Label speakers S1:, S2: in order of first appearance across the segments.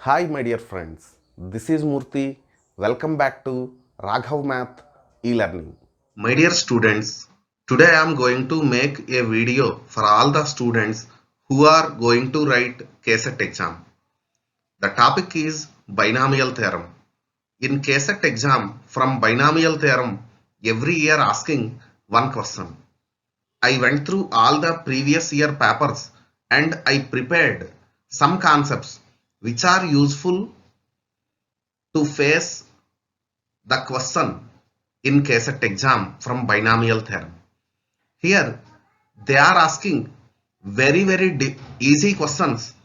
S1: Hi, my dear friends. This is Murthy. Welcome back to Raghav Math e-learning.
S2: My dear students, today I am going to make a video for all the students who are going to write KCET exam. The topic is binomial theorem. In KCET exam, from binomial theorem, every year asking one question. I went through all the previous year papers and I prepared some concepts which are useful to face the question in KCET exam from binomial theorem. Here they are asking very easy questions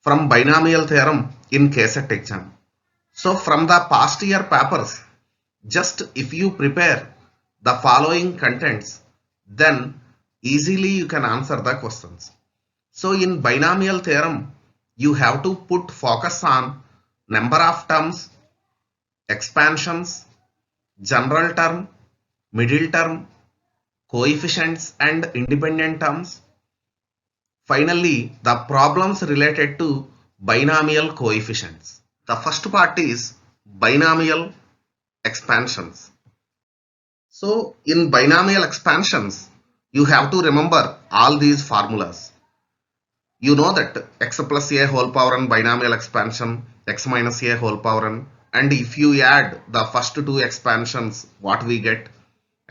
S2: from binomial theorem in KCET exam. So from the past year papers, just if you prepare the following contents, then easily you can answer the questions. So in binomial theorem, you have to put focus on number of terms, expansions, general term, middle term, coefficients and independent terms. Finally, the problems related to binomial coefficients. The first part is binomial expansions. So in binomial expansions, you have to remember all these formulas. You know that x plus a whole power n binomial expansion, x minus a whole power n, and if you add the first two expansions, what we get?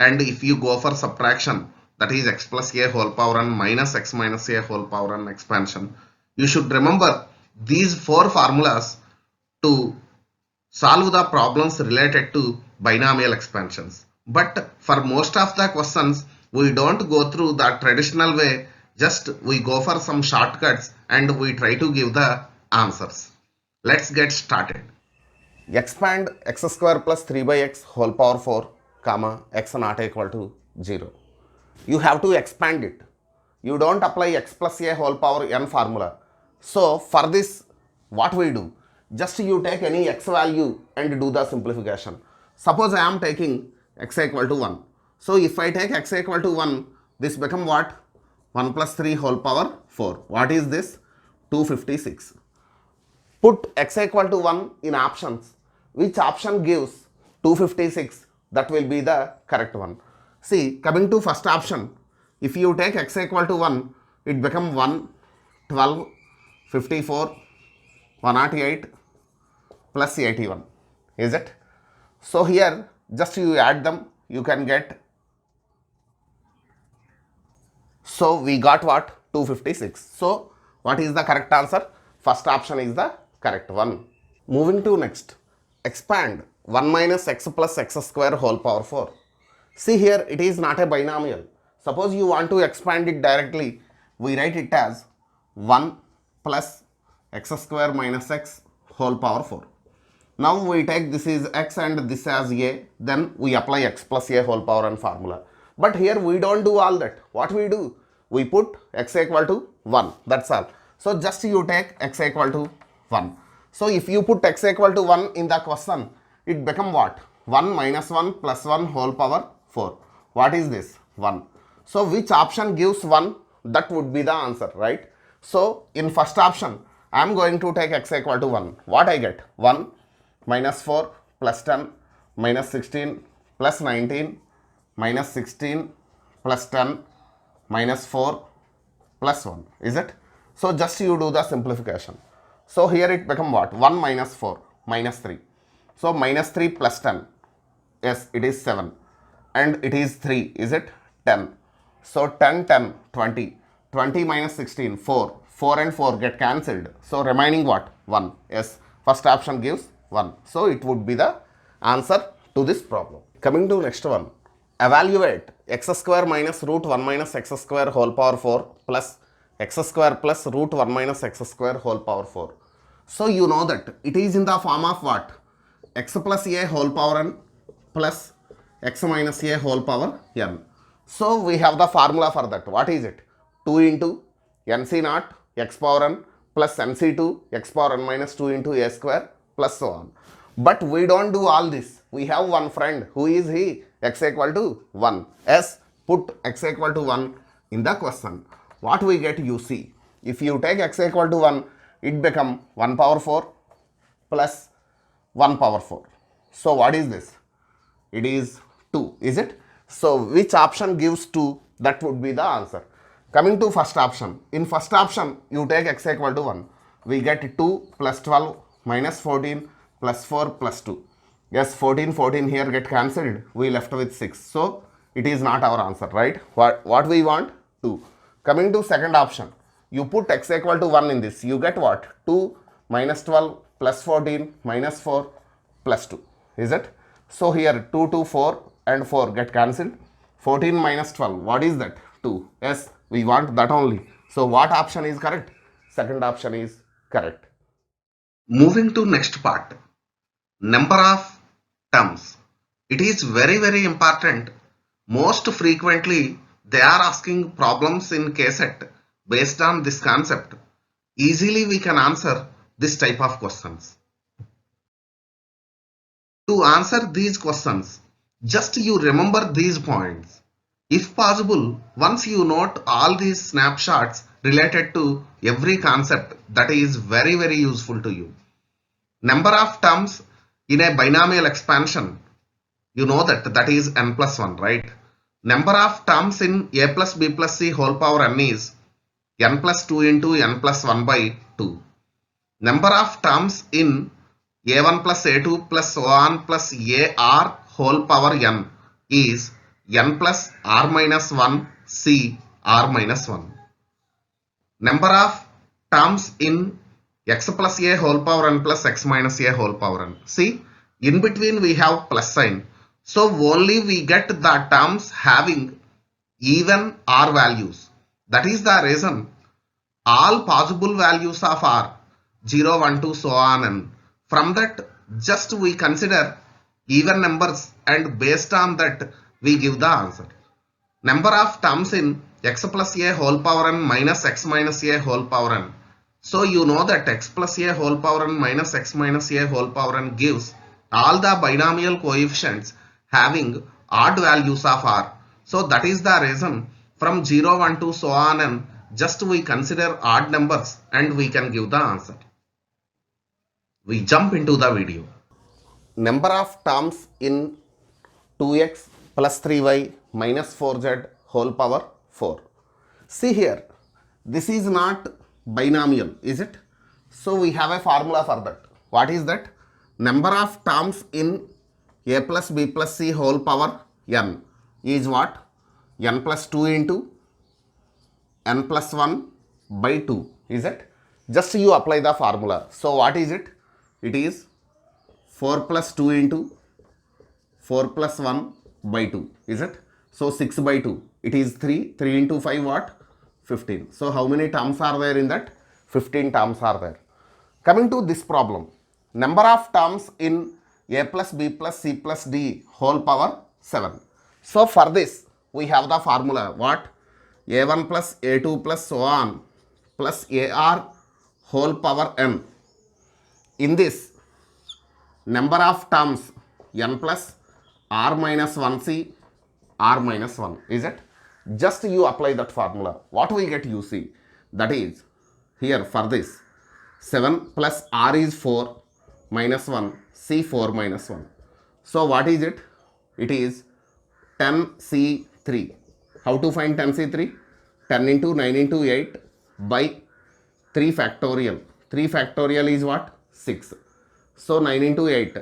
S2: And if you go for subtraction, that is x plus a whole power n minus x minus a whole power n expansion, you should remember these four formulas to solve the problems related to binomial expansions. But for most of the questions, we don't go through the traditional way, just we go for some shortcuts and we try to give the answers. Let's get started.
S1: Expand x square plus 3 by x whole power 4, comma, x not equal to 0. You have to expand it. You don't apply x plus a whole power n formula. So for this, what we do? Just you take any x value and do the simplification. Suppose I am taking x equal to 1. So if I take x equal to 1, this become what? 1 plus 3 whole power 4. What is this? 256. Put x equal to 1 in options. Which option gives 256? That will be the correct one. See, coming to first option, if you take x equal to 1, it become 1, 12, 54, 108 plus 81. Is it? So here, just you add them, you can get. So we got what? 256. So what is the correct answer? First option is the correct one. Moving to next, expand 1 minus x plus x square whole power 4. See here, it is not a binomial. Suppose you want to expand it directly, we write it as 1 plus x square minus x whole power 4. Now we take this is x and this as a, then we apply x plus a whole power n formula. But here we don't do all that. What we do? We put x equal to 1. That's all. So just you take x equal to 1. So if you put x equal to 1 in the question, it become what? 1 minus 1 plus 1 whole power 4. What is this? 1. So which option gives 1? That would be the answer, right? So in first option, I am going to take x equal to 1. What I get? 1 minus 4 plus 10 minus 16 plus 19 minus 16 plus 10 minus 4 plus 1. Is it? So just you do the simplification. So here it become what? 1 minus 4 minus 3. So minus 3 plus 10. Yes, it is 7. And it is 3. Is it? 10. So 10, 10, 20. 20 minus 16, 4. 4 and 4 get cancelled. So remaining what? 1. Yes, first option gives 1. So it would be the answer to this problem. Coming to next one. Evaluate x square minus root 1 minus x square whole power 4 plus x square plus root 1 minus x square whole power 4. So you know that it is in the form of what? X plus a whole power n plus x minus a whole power n. So we have the formula for that. What is it? 2 into nc naught x power n plus nc2 x power n minus 2 into a square plus so on. But we don't do all this. We have one friend. Who is he? X equal to 1. Yes, put x equal to 1 in the question. What we get, you see. If you take x equal to 1, it become 1 power 4 plus 1 power 4. So what is this? It is 2, is it? So which option gives 2? That would be the answer. Coming to first option. In first option, you take x equal to 1. We get 2 plus 12 minus 14 plus 4 plus 2. Yes, 14 here get cancelled. We left with 6. So it is not our answer, right? What we want? 2. Coming to second option. You put x equal to 1 in this. You get what? 2 minus 12 plus 14 minus 4 plus 2. Is it? So here 2, 4 and 4 get cancelled. 14 minus 12. What is that? 2. Yes, we want that only. So what option is correct? Second option is correct.
S2: Moving to next part. Number of terms. It is very important. Most frequently they are asking problems in KCET based on this concept. Easily we can answer this type of questions. To answer these questions, just you remember these points. If possible, once you note all these snapshots related to every concept, that is very useful to you. Number of terms in a binomial expansion, you know that is n plus 1, right? Number of terms in a plus b plus c whole power n is n plus 2 into n plus 1 by 2. Number of terms in a1 plus a2 plus so on plus ar whole power n is n plus r minus 1 c r minus 1. Number of terms in x plus a whole power n plus x minus a whole power n. See, in between we have plus sign. So only we get the terms having even r values. That is the reason all possible values of r 0, 1, 2 so on, and from that just we consider even numbers and based on that we give the answer. Number of terms in x plus a whole power n minus x minus a whole power n. So you know that x plus a whole power n minus x minus a whole power n gives all the binomial coefficients having odd values of r. So that is the reason from 0, 1, 2 so on, and just we consider odd numbers and we can give the answer. We jump into the video.
S1: Number of terms in 2x plus 3y minus 4z whole power 4. See here, this is not binomial, is it? So we have a formula for that. What is that? Number of terms in a plus b plus c whole power n is what? N plus 2 into n plus 1 by 2, is it? Just you apply the formula. So what is it? It is 4 plus 2 into 4 plus 1 by 2, is it? So 6 by 2, it is 3. 3 into 5 what? 15. So how many terms are there in that? 15 terms are there. Coming to this problem, number of terms in a plus b plus c plus d whole power 7. So for this we have the formula what? a1 plus a2 plus so on plus ar whole power n. In this, number of terms n plus r minus 1c r minus 1, is it? Just you apply that formula. What we get you see? That is, here for this, 7 plus r is 4 minus 1 c 4 minus 1. So what is it? It is 10c3. How to find 10c3? 10 into 9 into 8 by 3 factorial. 3 factorial is what? 6. So 9 into 8.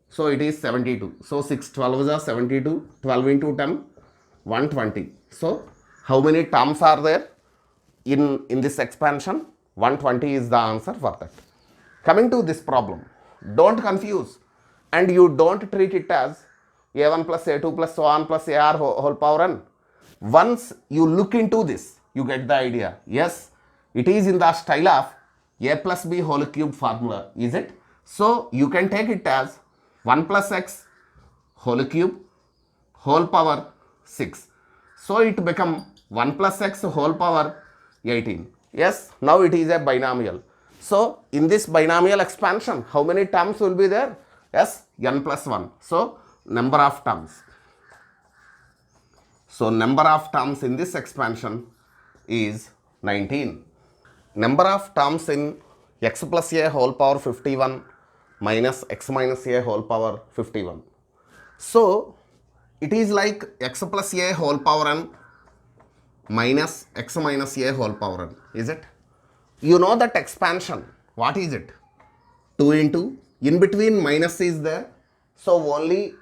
S1: So it is 72. So 6 12 is 72. 12 into 10, 120. So how many terms are there in this expansion? 120 is the answer for that. Coming to this problem, don't confuse and you don't treat it as a1 plus a2 plus so on plus ar whole power n. Once you look into this, you get the idea. Yes, it is in the style of a plus b whole cube formula, is it? So you can take it as 1 plus x whole cube whole power 6. So it become 1 plus x whole power 18. Yes, now it is a binomial. So in this binomial expansion, how many terms will be there? Yes, n plus 1. So number of terms. So number of terms in this expansion is 19. Number of terms in x plus a whole power 51 minus x minus a whole power 51. So it is like x plus a whole power n minus x minus a whole power n, is it? You know that expansion, what is it? 2 into, in between minus is there, so only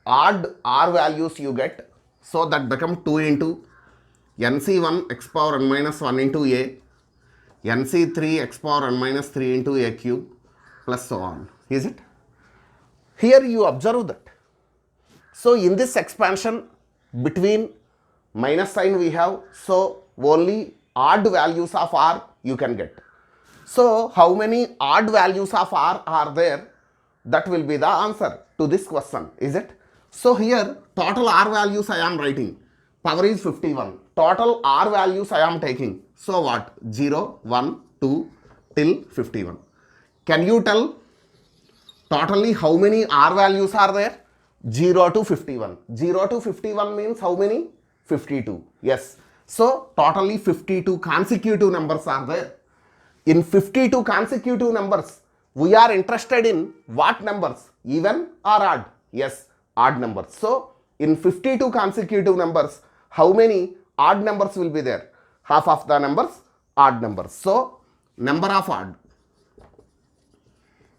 S1: odd r values you get, so that become 2 into nc1 x power n minus 1 into a, nc3 x power n minus 3 into a cube, plus so on, is it? Here you observe that. So in this expansion, between minus sign we have, so only odd values of r you can get. So how many odd values of r are there? That will be the answer to this question, is it? So here total r values I am writing. Power is 51. Total r values I am taking. So what? 0, 1, 2 till 51. Can you tell totally how many r values are there? 0 to 51. 0 to 51 means how many? 52. Yes. So totally 52 consecutive numbers are there. In 52 consecutive numbers, we are interested in what numbers? Even or odd? Yes, odd numbers. So in 52 consecutive numbers, how many odd numbers will be there? Half of the numbers odd numbers. So number of odd.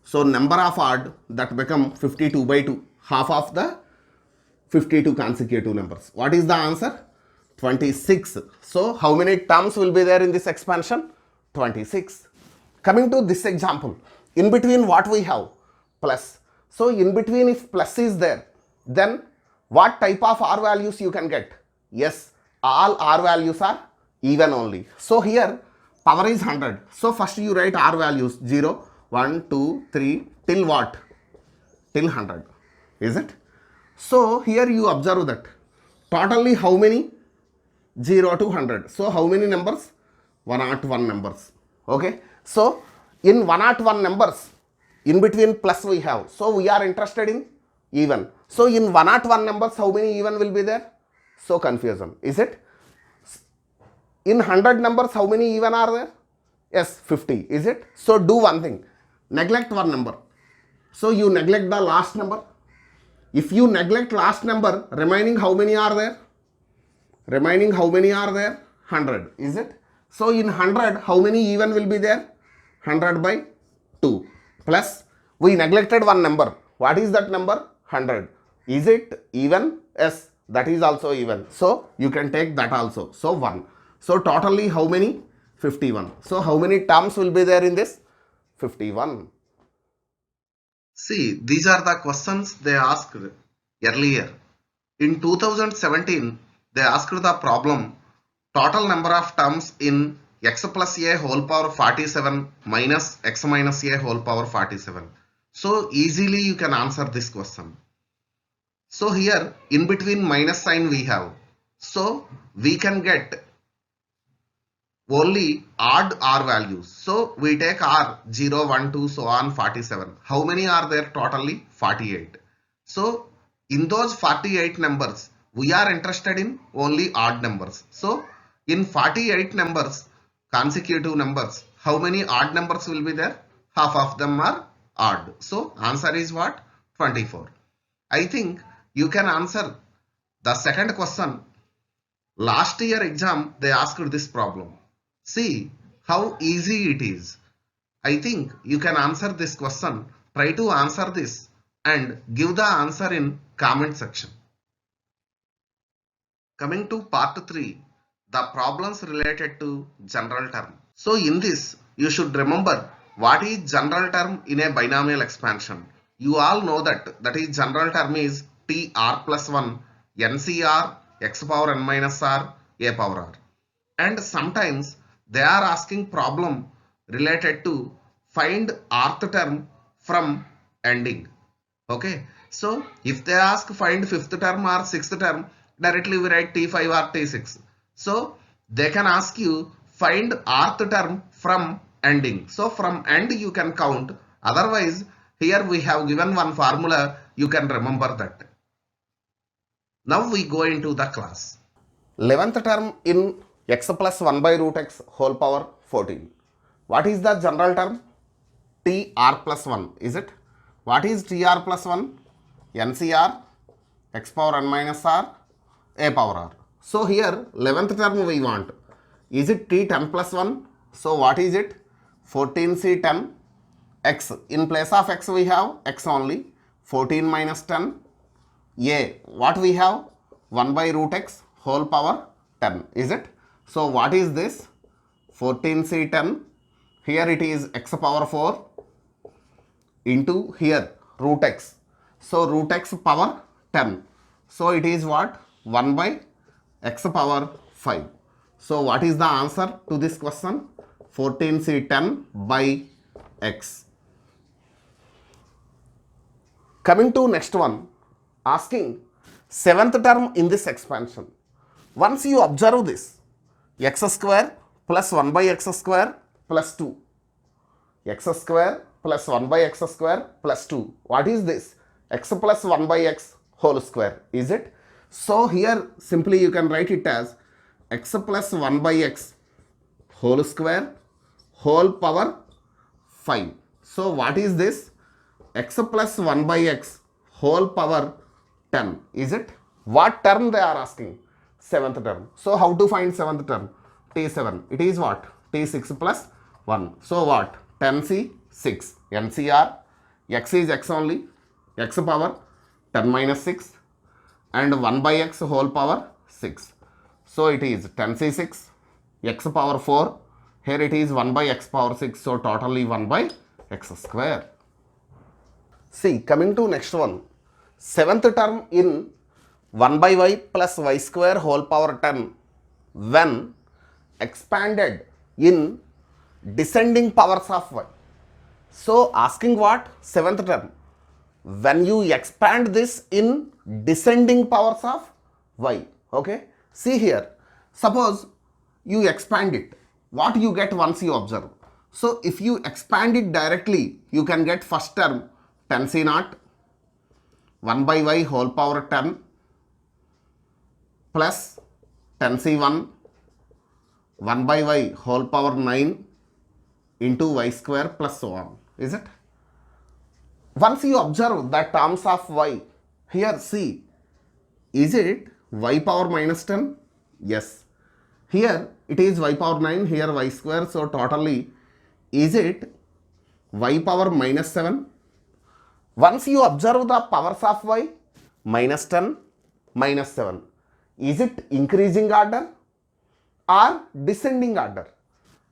S1: So number of odd that become 52 by 2, half of the 52 consecutive numbers. What is the answer? 26. So how many terms will be there in this expansion? 26. Coming to this example, in between what we have? Plus. So in between, if plus is there, then what type of r values you can get? Yes, all r values are even only. So here power is 100. So first you write r values 0, 1, 2, 3 till what? Till 100. Is it? So here you observe that totally how many? 0 to 100. So how many numbers? 101 numbers. Okay. So in 101 numbers, in between plus we have. So we are interested in even. So in 101 numbers, how many even will be there? So confusion. Is it? In 100 numbers, how many even are there? Yes, 50. Is it? So do one thing. Neglect one number. So you neglect the last number. If you neglect last number, remaining how many are there? Remaining how many are there? 100. Is it? So in 100, how many even will be there? 100 by 2. Plus, we neglected one number. What is that number? 100. Is it even? Yes, that is also even. So you can take that also. So 1. So totally how many? 51. So how many terms will be there in this? 51.
S2: See, these are the questions they asked earlier. In 2017, they asked the problem total number of terms in x plus a whole power 47 minus x minus a whole power 47. So easily you can answer this question. So here in between minus sign we have. So we can get only odd r values. So we take r 0, 1, 2, so on 47. How many are there totally? 48. So in those 48 numbers, we are interested in only odd numbers. So in 48 numbers, consecutive numbers, how many odd numbers will be there? Half of them are odd. So answer is what? 24. I think you can answer the second question. Last year exam, they asked this problem. See how easy it is. I think you can answer this question. Try to answer this and give the answer in comment section. Coming to part 3, the problems related to general term. So in this, you should remember what is general term in a binomial expansion. You all know that is general term is TR plus 1 NCR x power n minus r a power r. And sometimes they are asking problem related to find rth term from ending. Okay, so if they ask find fifth term or sixth term, directly we write T5 or T6. So they can ask you find rth term from ending. So from end you can count. Otherwise, here we have given one formula, you can remember that. Now we go into the class.
S1: 11th term in x plus 1 by root x whole power 14. What is the general term? TR plus 1, is it? What is TR plus 1? NCR, x power n minus r, a power r. So here 11th term we want. Is it T10 plus 1? So what is it? 14C10 x. In place of x we have x only. 14 minus 10. A. What we have? 1 by root x whole power 10. Is it? So what is this? 14C10. Here it is x power 4 into here root x. So root x power 10. So it is what? 1 by x power 5. So what is the answer to this question? 14C10 by x. Coming to next one, asking 7th term in this expansion. Once you observe this, x square plus 1 by x square plus 2. X square plus 1 by x square plus 2. What is this? X plus 1 by x whole square, is it? So here simply you can write it as x plus 1 by x whole square whole power 5. So what is this? X plus 1 by x whole power 10, is it? What term they are asking? 7th term. So how to find 7th term? T7. It is what? T6 plus 1. So what? 10C6. NCR. X is x only. X power 10 minus 6. And 1 by x whole power 6. So it is 10C6. X power 4. Here it is 1 by x power 6. So totally 1 by x square. See, coming to next one. 7th term in 1 by y plus y square whole power 10 when expanded in descending powers of y. So asking what? 7th term. When you expand this in descending powers of y. Okay. See here. Suppose you expand it. What you get once you observe? So if you expand it directly, you can get first term 10C0 1 by y whole power 10 plus 10C1 1 by y whole power 9 into y square plus so on. Is it? Once you observe the terms of y, here see, is it y power minus 10? Yes. Here it is y power 9, here y square. So totally, is it y power minus 7? Once you observe the powers of y, minus 10, minus 7. Is it increasing order or descending order?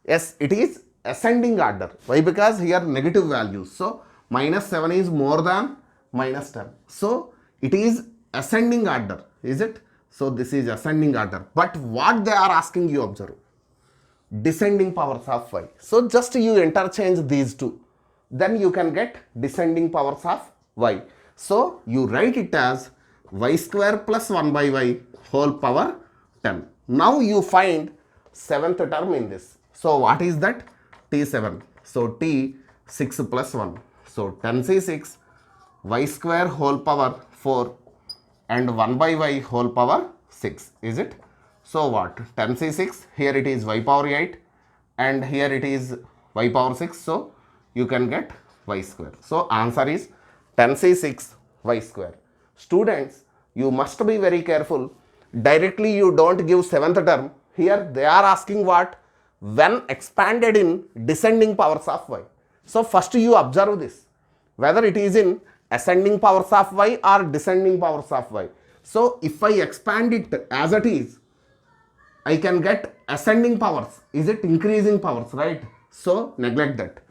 S1: Yes, it is ascending order. Why? Because here negative values. So minus 7 is more than minus 10. So it is ascending order. Is it? So this is ascending order. But what they are asking you observe? Descending powers of y. So just you interchange these two. Then you can get descending powers of y. So you write it as y square plus 1 by y whole power 10. Now you find 7th term in this. So what is that? T7. So T6 plus 1. So 10C6 y square whole power 4 and 1 by y whole power 6. Is it? So what? 10C6. Here it is y power 8 and here it is y power 6. So you can get y square. So answer is 10C6 y square. Students, you must be very careful. Directly you don't give 7th term. Here they are asking what? When expanded in descending powers of y. So first you observe this. Whether it is in ascending powers of y or descending powers of y. So if I expand it as it is, I can get ascending powers. Is it increasing powers, right? So neglect that.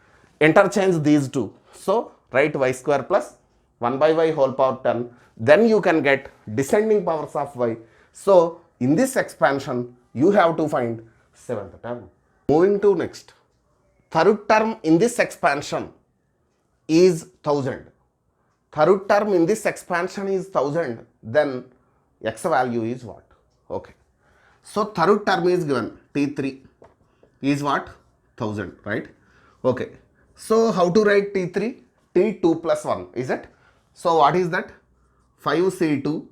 S1: Interchange these two. So write y square plus 1 by y whole power 10. Then you can get descending powers of y. So in this expansion, you have to find 7th term. Moving to next. 3rd term in this expansion is 1000. 3rd term in this expansion is 1000. Then x value is what? Okay. So 3rd term is given. T3 is what? 1000, right? Okay. So how to write T3? T2 plus 1, is it? So what is that? 5C2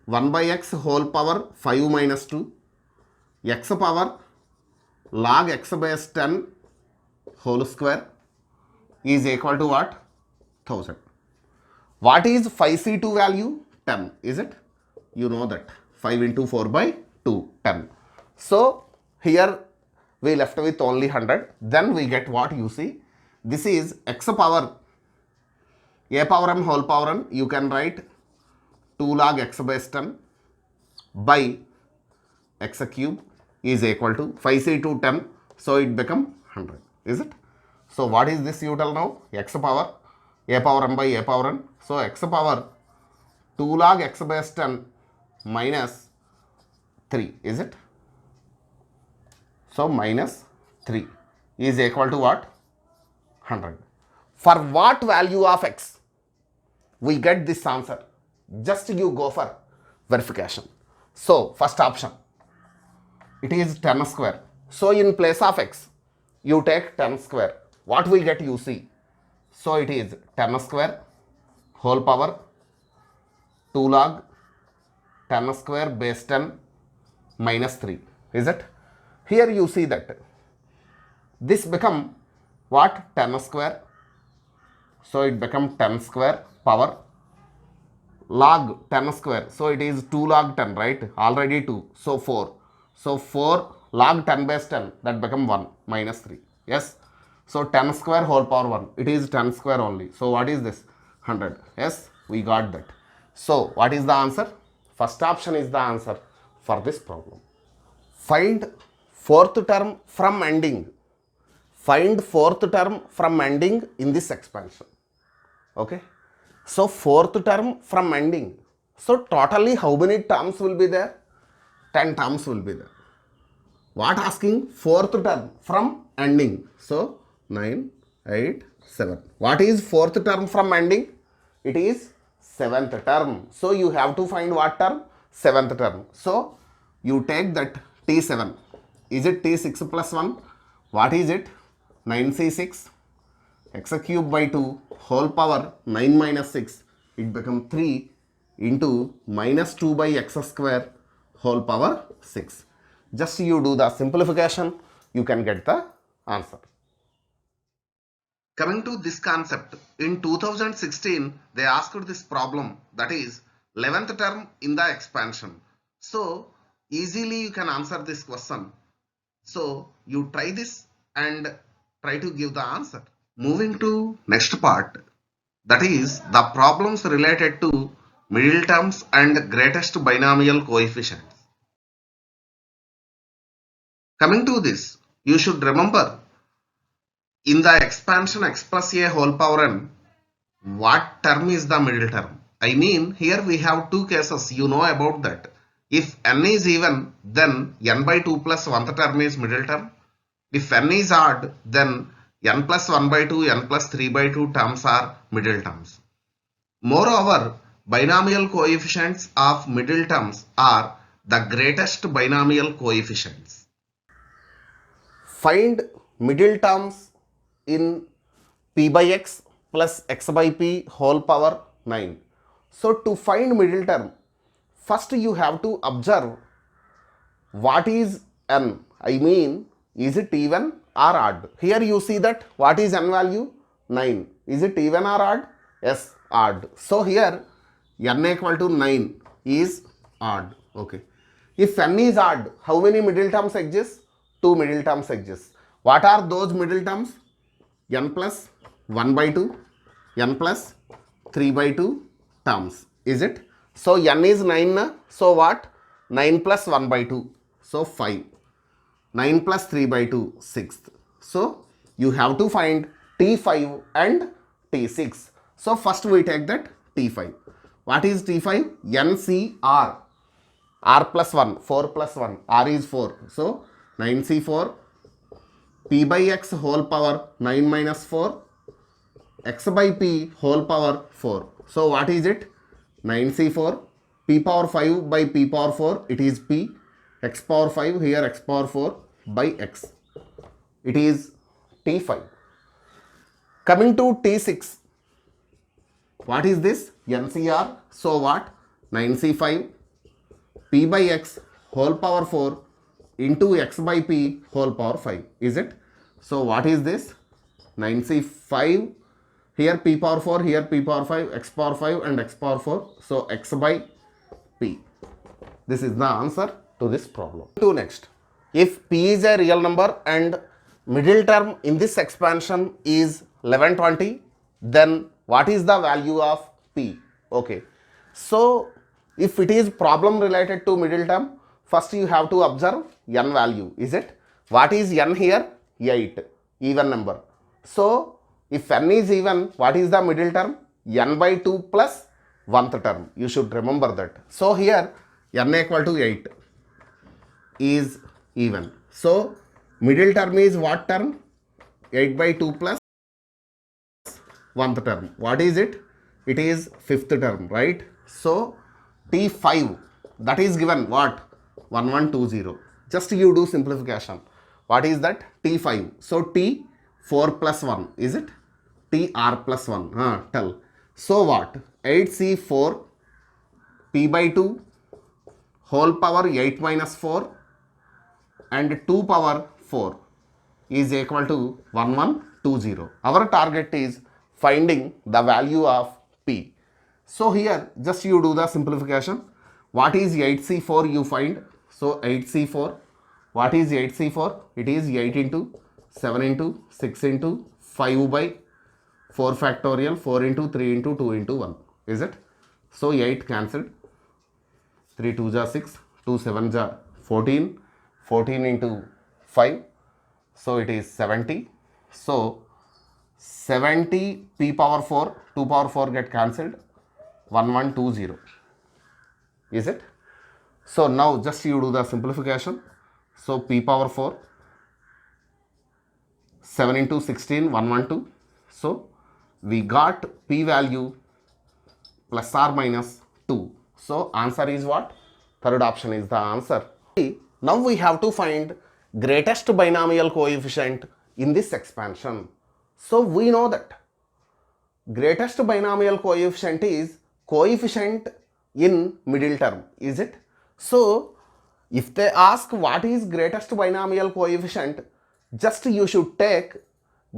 S1: 1 by x whole power 5 minus 2 x power log x base 10 whole square is equal to what? 1000. What is 5c2 value? 10, is it? You know that 5 into 4 by 2, 10. So here we left with only 100. Then we get what you see. This is x power a power m whole power n. You can write 2 log x base 10 by x cube is equal to 5c2 10. So it become 100. Is it? So what is this you tell now? X power a power m by a power n. So x power 2 log x base 10 minus 3. Is it? So minus 3 is equal to what? 100. For what value of x we get this answer? Just you go for verification. So first option, it is 10 square. So in place of x, you take 10 square. What we get you see. So it is 10 square whole power 2 log 10 square base 10 minus 3. Is it? Here you see that this become what? 10 square. So it become 10 square power log 10 square. So it is 2 log 10, right? Already 2. So 4. So 4 log 10 base 10, that become 1 minus 3. Yes. So 10 square whole power 1. It is 10 square only. So what is this? 100. Yes, we got that. So what is the answer? First option is the answer for this problem. Find fourth term from ending. Find fourth term from ending in this expansion. Okay. So fourth term from ending. So totally how many terms will be there? 10 terms will be there. What asking? Fourth term from ending. So 9, 8, 7. What is fourth term from ending? It is seventh term. So you have to find what term? Seventh term. So you take that T7. Is it T6 plus 1? What is it? 9C6 x cube by 2 whole power 9 minus 6. It become 3 into minus 2 by x square whole power 6. Just you do the simplification, you can get the answer.
S2: Coming to this concept, in 2016, they asked this problem, that is 11th term in the expansion. So easily you can answer this question. So you try this and try to give the answer. Moving to next part, that is the problems related to middle terms and greatest binomial coefficients. Coming to this, you should remember in the expansion x plus a whole power n, what term is the middle term? I mean, here we have two cases, you know about that. If n is even, then n by 2 plus 1th term is middle term. If n is odd, then n plus 1 by 2, n plus 3 by 2 terms are middle terms. Moreover, binomial coefficients of middle terms are the greatest binomial coefficients.
S1: Find middle terms in p by x plus x by p whole power 9. So to find middle term, first you have to observe what is n. I mean, is it even or odd? Here you see that what is n value? 9. Is it even or odd? Yes, odd. So here n equal to 9 is odd. Okay. If n is odd, how many middle terms exist? 2 middle terms exist. What are those middle terms? N plus 1 by 2, n plus 3 by 2 terms. Is it? So n is 9 na? So what? 9 plus 1 by 2. So 5. 9 plus 3 by 2, 6. So you have to find T5 and T6. So first we take that T5. What is T5? NCR. R plus 1, 4 plus 1. R is 4. So 9C4. P by x whole power 9 minus 4. X by p whole power 4. So what is it? 9C4. P power 5 by p power 4. It is p. X power 5 here x power 4 by x. It is T5. Coming to T6. What is this? NCR. So what? 9C5 p by x whole power 4 into x by p whole power 5. Is it? So what is this? 9c 5, here p power 4, here p power 5, x power 5 and x power 4. So x by p. This is the answer to this problem. To next, if p is a real number and middle term in this expansion is 1120, then what is the value of p? Okay, so if it is problem related to middle term, first you have to observe n value, is it? What is n here? 8, even number. So if n is even, what is the middle term? N by 2 plus 1th term. You should remember that. So here n equal to 8 is even. So middle term is what term? 8 by 2 plus 1th term. What is it? It is 5th term, right? So T5, that is given what? 1120. Just you do simplification. What is that? T5. So T4 plus 1, is it? TR plus 1. Tell. So what? 8C4 P by 2 whole power 8 minus 4 and 2 power 4 is equal to 1120. Our target is finding the value of P. So here just you do the simplification. What is 8C4 you find? So 8C4. What is 8C4? It is 8 into 7 into 6 into 5 by 4 factorial, 4 into 3 into 2 into 1. Is it? So 8 cancelled. 3 2 ja 6, 2 7 ja 14, 14 into 5. So it is 70. So 70 p power 4, 2 power 4 get cancelled. 1120. Is it? So now just you do the simplification. So p power 4, 7 into 16, 112. So we got p value plus or minus 2. So answer is what? Third option is the answer. Now we have to find greatest binomial coefficient in this expansion. So we know that greatest binomial coefficient is coefficient in middle term, is it? So if they ask what is greatest binomial coefficient, just you should take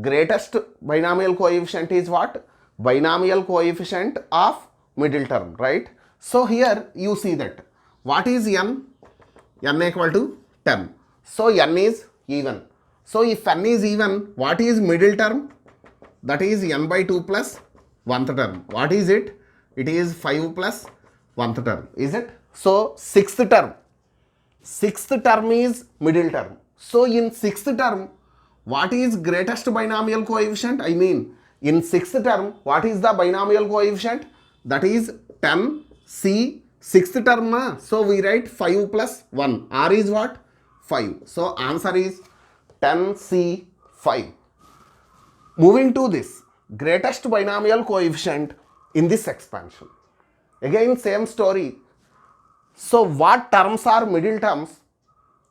S1: greatest binomial coefficient is what? Binomial coefficient of middle term, right? So here you see that what is n? N equal to 10. So n is even. So if n is even, what is middle term? That is n by 2 plus 1th term. What is it? It is 5 plus 1th term. Is it? So 6th term. 6th term is middle term. So in 6th term, what is greatest binomial coefficient? I mean, in 6th term, what is the binomial coefficient? That is 10C 6th term. Na? So we write 5 plus 1. R is what? 5. So answer is 10C5. Moving to this, greatest binomial coefficient in this expansion. Again, same story. So what terms are middle terms?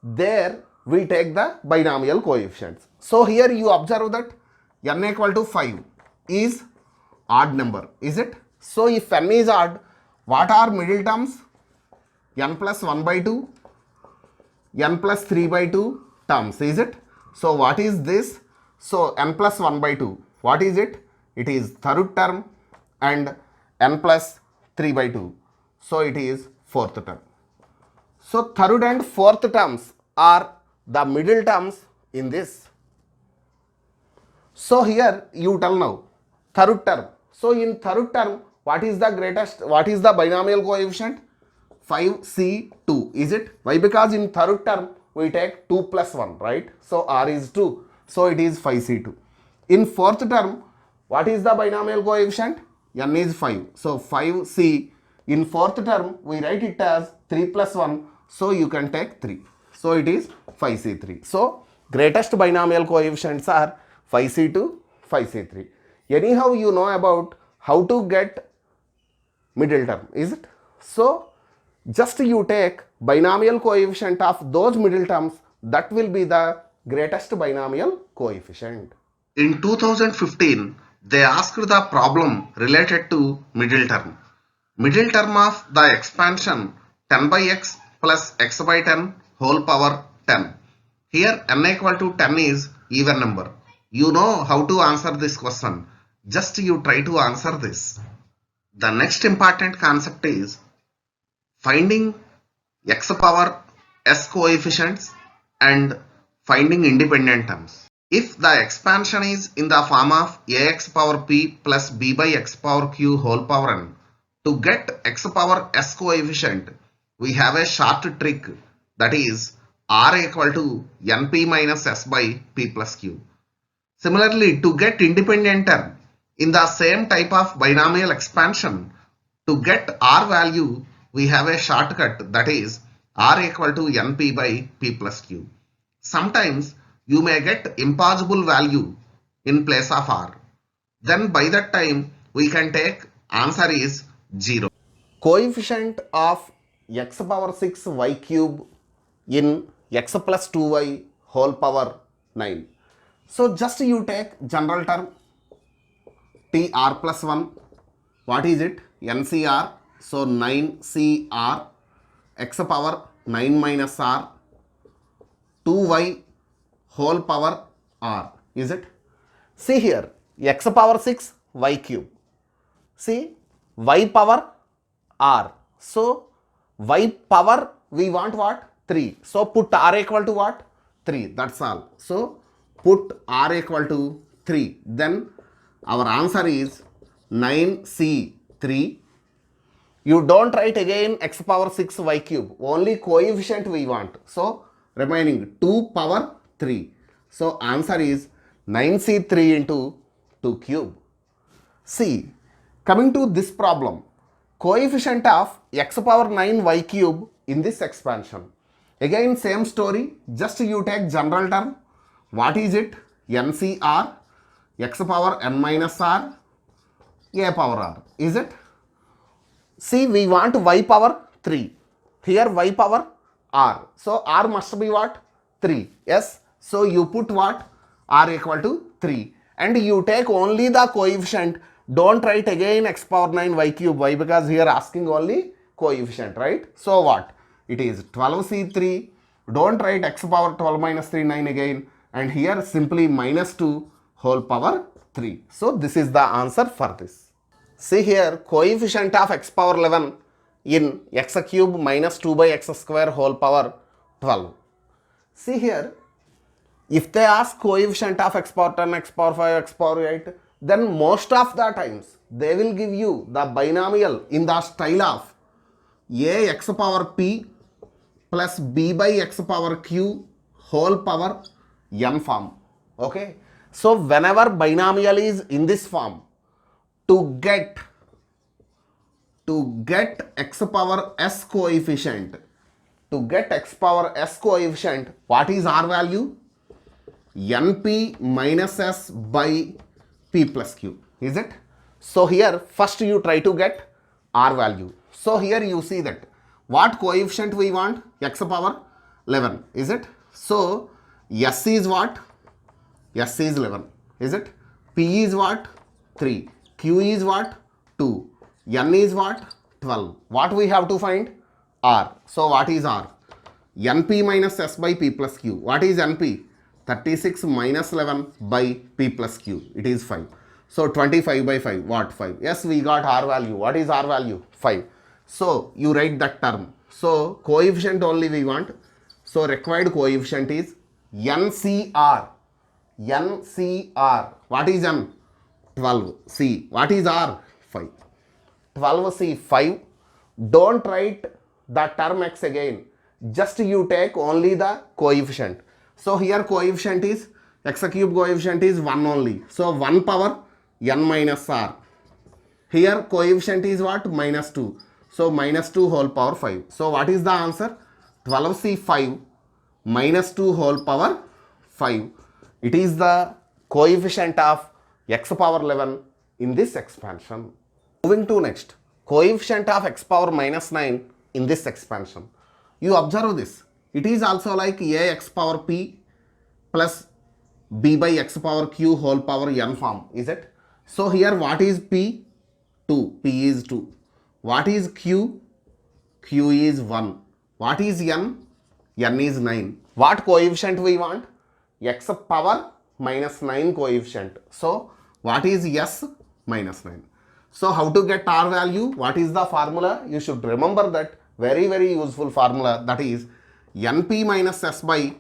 S1: There we take the binomial coefficients. So here you observe that n equal to 5 is odd number, is it? So if n is odd, what are middle terms? N plus 1 by 2, n plus 3 by 2 terms, is it? So what is this? So n plus 1 by 2, what is it? It is third term and n plus 3 by 2. So it is fourth term. So third and fourth terms are the middle terms in this. So here you tell now third term. So in third term, what is the greatest, what is the binomial coefficient? 5C2, is it? Why? Because in third term we take 2 plus 1, right? So R is 2. So it is 5C2. In fourth term, what is the binomial coefficient? N is 5. So 5C. In fourth term, we write it as 3 plus 1. So you can take 3. So it is 5C3. So greatest binomial coefficients are 5C2, 5C3. Anyhow, you know about how to get middle term, is it? So just you take binomial coefficient of those middle terms, that will be the greatest binomial coefficient.
S2: In 2015, they asked the problem related to middle term. Middle term of the expansion 10 by x plus x by 10 whole power 10. Here n equal to 10 is even number. You know how to answer this question. Just you try to answer this. The next important concept is finding x power s coefficients and finding independent terms. If the expansion is in the form of ax power p plus b by x power q whole power n, to get x power s coefficient, we have a short trick, that is r equal to np minus s by p plus q. Similarly, to get independent term in the same type of binomial expansion, to get r value, we have a shortcut, that is r equal to np by p plus q. Sometimes you may get impossible value in place of r. Then by that time we can take answer is 0.
S1: Coefficient of x power 6 y cube in x plus 2y whole power 9. So just you take general term tr plus 1. What is it? ncr. So 9cr x power 9 minus r 2y whole power r. Is it? See here, x power 6 y cube. See, y power r. So y power we want what? 3. So put r equal to what? 3. That's all. So put r equal to 3. Then our answer is 9c3. You don't write again x power 6 y cube. Only coefficient we want. So remaining 2 power 3. So answer is 9c3 into 2 cube. See, coming to this problem, coefficient of x power 9 y cube in this expansion. Again same story, just you take general term. What is it? ncr x power n minus r a power r. Is it? See, we want y power 3. Here y power r. So r must be what? 3. Yes. So you put what? R equal to 3. And you take only the coefficient. Don't write again x power 9 y cube. Why? Because here asking only coefficient, right? So what? It is 12c3. Don't write x power 12 minus 3 9 again. And here simply minus 2 whole power 3. So this is the answer for this. See here, coefficient of x power 11 in x cube minus 2 by x square whole power 12. See here, if they ask coefficient of x power 10, x power 5, x power 8, then most of the times they will give you the binomial in the style of a x power p plus b by x power q whole power n form. Okay. So whenever binomial is in this form, to get x power s coefficient, what is r value? np minus s by p plus q. Is it? So here first you try to get r value. So here you see that what coefficient we want? X power 11. Is it? So s is what? S is 11. Is it? P is what? 3. Q is what? 2. N is what? 12. What we have to find? R. So what is R? np minus s by p plus q. What is np? 36 minus 11 by p plus q. It is 5. So 25 by 5. What? 5. Yes, we got R value. What is R value? 5. So you write that term. So coefficient only we want. So required coefficient is NCR. NCR. What is N? 12. C. What is R? 5. 12C 5. Don't write the term x again. Just you take only the coefficient. So here coefficient is x cube coefficient is 1 only. So 1 power n minus r. Here coefficient is what? Minus 2. So minus 2 whole power 5. So what is the answer? 12C 5 minus 2 whole power 5. It is the coefficient of x power 11 in this expansion. Moving to next, coefficient of x power minus 9 in this expansion. You observe this. It is also like ax power p plus b by x power q whole power n form. Is it? So here what is p? 2. P is 2. What is q? Q is 1. What is n? N is 9. What coefficient we want? X power minus 9 coefficient. So what is S minus 9? So how to get R value? What is the formula? You should remember that very useful formula, that is NP minus S by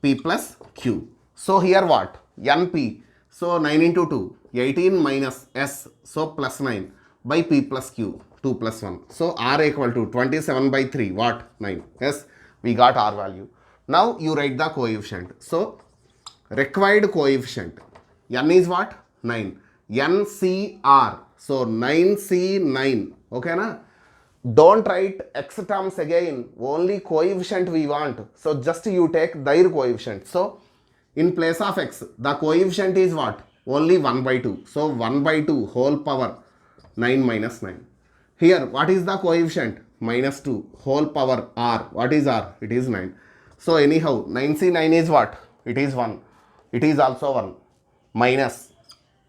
S1: P plus Q. So here what? NP. So 9 into 2, 18 minus S, so plus 9 by P plus Q, 2 plus 1. So R equal to 27 by 3, what? 9. Yes, we got R value. Now you write the coefficient. So required coefficient, N is what? 9. NCR. So 9C9. Okay na? Don't write x terms again. Only coefficient we want. So just you take their coefficient. So in place of x, the coefficient is what? Only 1 by 2. So 1 by 2 whole power 9 minus 9. Here what is the coefficient? Minus 2 whole power r. What is r? It is 9. So anyhow 9c9 is what? It is 1. It is also 1. Minus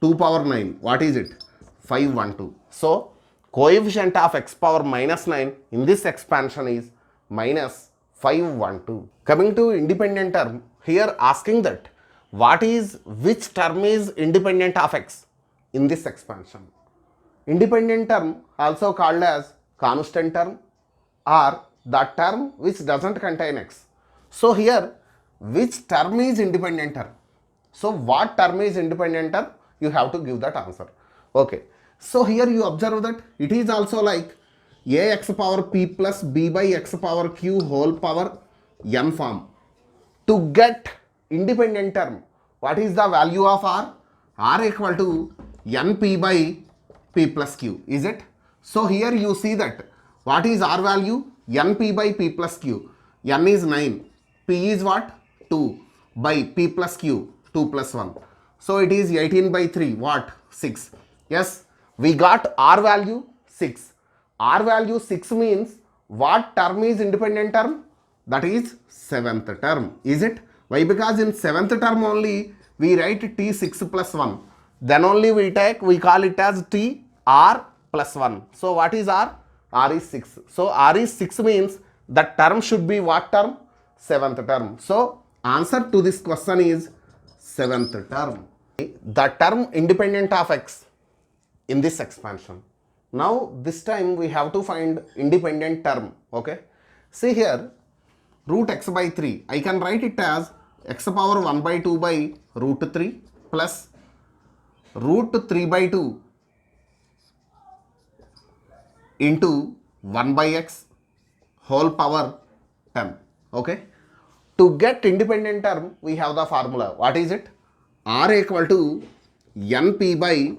S1: 2 power 9. What is it? 512. So coefficient of x power minus 9 in this expansion is minus 512. Coming to independent term, here asking that what is, which term is independent of x in this expansion. Independent term also called as constant term or the term which doesn't contain x. So here which term is independent term? So what term is independent term? You have to give that answer. Okay. So here you observe that it is also like ax power p plus b by x power q whole power n form. To get independent term, what is the value of r? R equal to np by p plus q, is it? So here you see that what is r value? Np by p plus q. N is 9, p is what? 2 by p plus q, 2 plus 1. So it is 18 by 3, what? 6. Yes, we got r value 6. R value 6 means what term is independent term? That is 7th term, is it? Why? Because in 7th term only we write t6 plus 1. Then only we call it as t r plus 1. So what is r? R is 6. So r is 6 means the term should be what term? 7th term. So answer to this question is 7th term. The term independent of x in this expansion. Now this time we have to find independent term. Okay. See here, root x by 3. I can write it as x power 1 by 2 by root 3 plus root 3 by 2 into 1 by x whole power 10. Okay. To get independent term, we have the formula. What is it? R equal to np by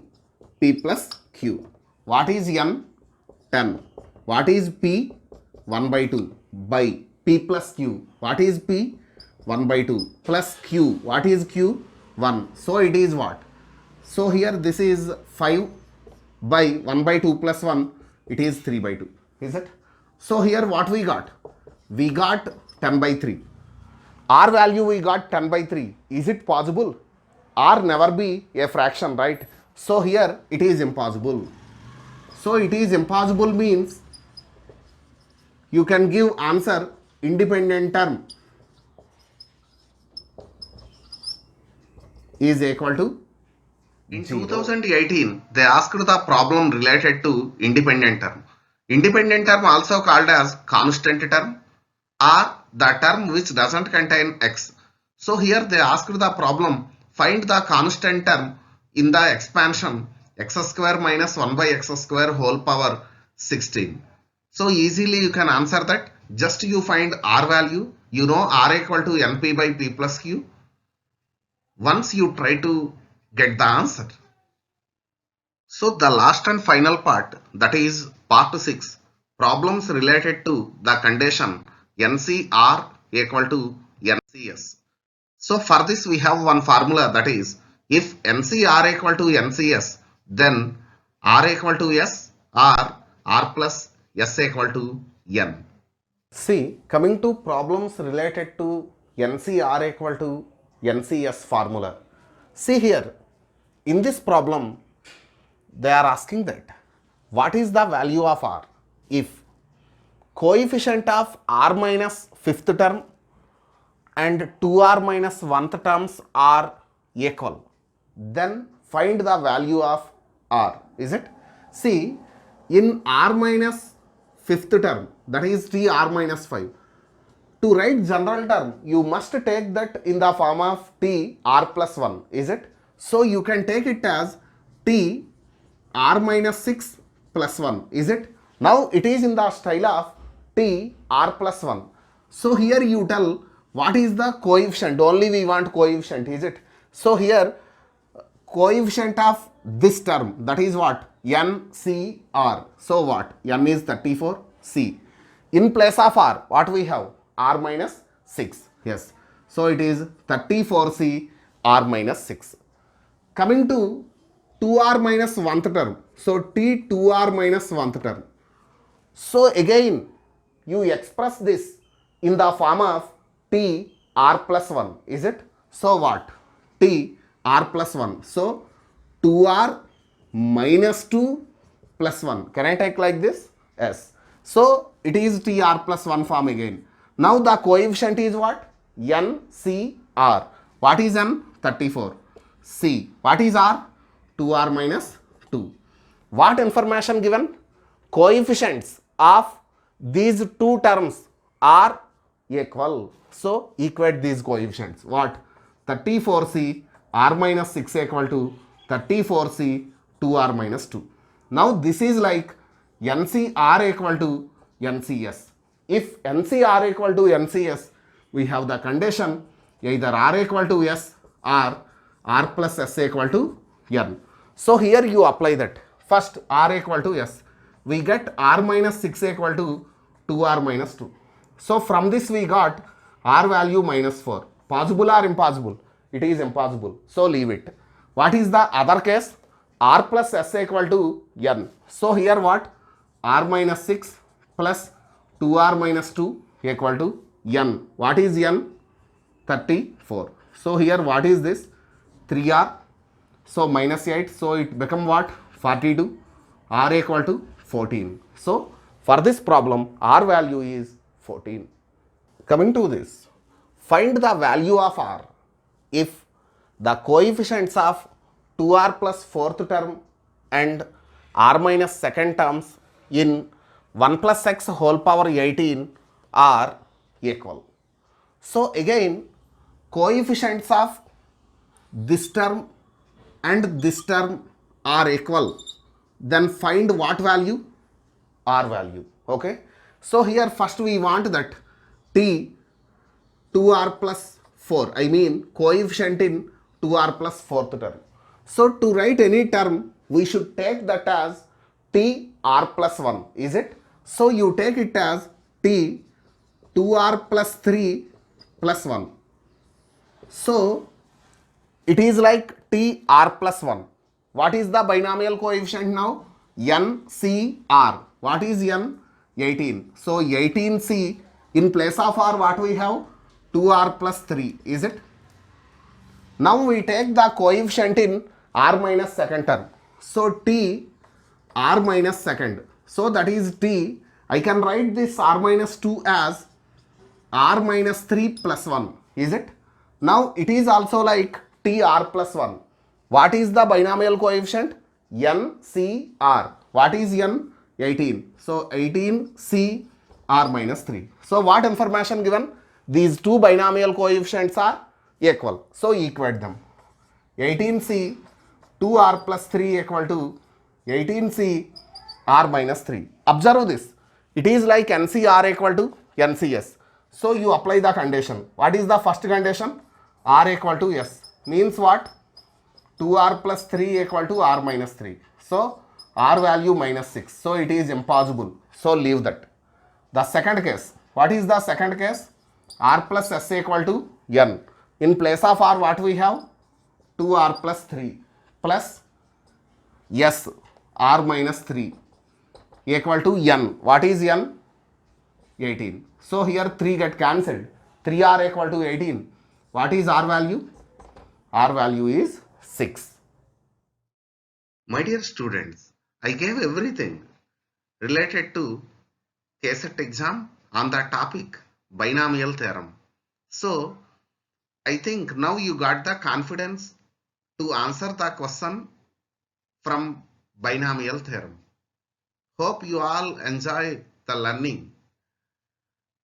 S1: p plus q. What is n? 10. What is p? 1 by 2 by p plus q. What is p? 1 by 2 plus q. What is q? 1. So it is what? So here this is 5 by 1 by 2 plus 1. It is 3 by 2. Is it? So here what we got? We got 10 by 3. R value we got 10 by 3. Is it possible? R never be a fraction, right? So here it is impossible. So it is impossible means you can give answer independent term is equal to
S2: In 2018, they asked the problem related to independent term. Independent term also called as constant term or the term which doesn't contain x. So here they asked the problem, find the constant term in the expansion x square minus 1 by x square whole power 16. So easily you can answer that. Just you find r value. You know r equal to np by p plus q. Once you try to get the answer. So the last and final part, that is part 6, problems related to the condition NCR equal to NCS. So for this we have one formula, that is if NCR equal to NCS, then R equal to S or R plus S equal to N.
S1: See, coming to problems related to NCR equal to NCS formula. See here, in this problem, they are asking that what is the value of R if coefficient of R minus 5th term and 2R minus 1th terms are equal. Then find the value of r, is it? See, in r minus fifth term, that is t r minus 5, to write general term, you must take that in the form of t r plus 1, is it? So you can take it as t r minus 6 plus 1, is it? Now it is in the style of t r plus 1. So here you tell what is the coefficient, only we want coefficient, is it? So here coefficient of this term, that is what? NCR. So what? N is 34, C. In place of R, what we have? R minus 6. Yes. So it is 34C R minus 6. Coming to 2R minus 1th term. So T 2R minus 1th term. So again, you express this in the form of T R plus 1. Is it? So what? T R plus 1. So 2R minus 2 plus 1. Can I take like this? Yes. So it is T R plus 1 form again. Now the coefficient is what? N C R. What is N? 34. C. What is R? 2R minus 2. What information given? Coefficients of these two terms are equal. So equate these coefficients. What? 34C R minus 6 equal to 34C 2R minus 2. Now this is like NCR equal to NCS. If NCR equal to NCS, we have the condition either R equal to S or R plus S equal to N. So here you apply that. First R equal to S. We get R minus 6 equal to 2R minus 2. So from this we got R value minus 4. Possible or impossible? It is impossible. So leave it. What is the other case? R plus S equal to N. So here what? R minus 6 plus 2R minus 2 equal to N. What is N? 34. So here what is this? 3R. So minus 8. So it become what? 42. R equal to 14. So for this problem, R value is 14. Coming to this, find the value of R if the coefficients of 2R plus 4th term and R minus 2nd terms in 1 plus x whole power 18 are equal. So again, coefficients of this term and this term are equal. Then find what value? R value. Okay. So here first we want that T 2R plus 4. I mean coefficient in 2R plus 4th term. So to write any term, we should take that as T R plus 1. Is it? So you take it as T 2R plus 3 plus 1. So it is like T R plus 1. What is the binomial coefficient now? N C R. What is N? 18. So 18C in place of R what we have? 2R plus 3. Is it? Now we take the coefficient in R minus 2nd term. So T R minus 2nd. So that is T. I can write this R minus 2 as R minus 3 plus 1. Is it? Now it is also like T R plus 1. What is the binomial coefficient? N C R. What is N? 18. So 18 C R minus 3. So what information given? These two binomial coefficients are equal. So equate them. 18C 2R plus 3 equal to 18C R minus 3. Observe this. It is like NCR equal to NCS. So you apply the condition. What is the first condition? R equal to S. Means what? 2R plus 3 equal to R minus 3. So R value minus 6. So it is impossible. So leave that. The second case. What is the second case? R plus S equal to N. In place of R what we have? 2R plus 3 plus S R minus 3 equal to N. What is N? 18. So here 3 get cancelled. 3R equal to 18. What is R value? R value is 6.
S2: My dear students, I gave everything related to KSET exam on the topic binomial theorem. So I think now you got the confidence to answer the question from binomial theorem. Hope you all enjoy the learning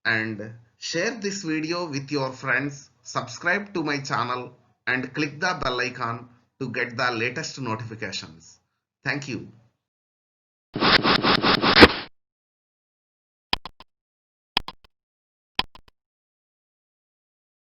S2: and share this video with your friends, subscribe to my channel and click the bell icon to get the latest notifications. Thank you.